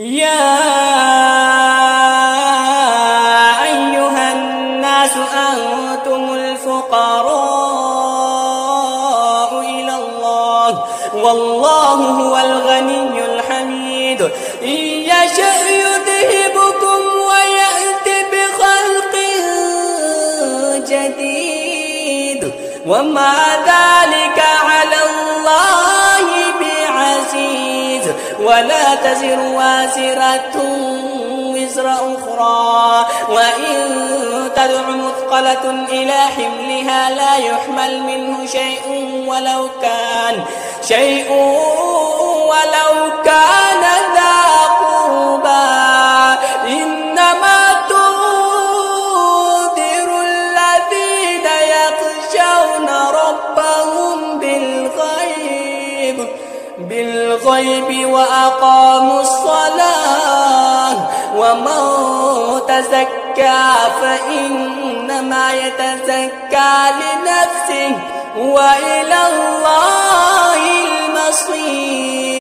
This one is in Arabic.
يا أيها الناس أنتم الفقراء إلى الله والله هو الغني الحميد إن يشأ يذهبكم ويأتي بخلق جديد وما ذلك على الله بعزيز ولا تزر وازرة وزر أخرى وإن تدع مثقلة إلى حملها لا يحمل منه شيء ولو كان ذا قربى إنما تنذر الذين يخشون ربهم بالغيب وأقاموا الصلاة ومن تزكى فإنما يتزكى لنفسه وإلى الله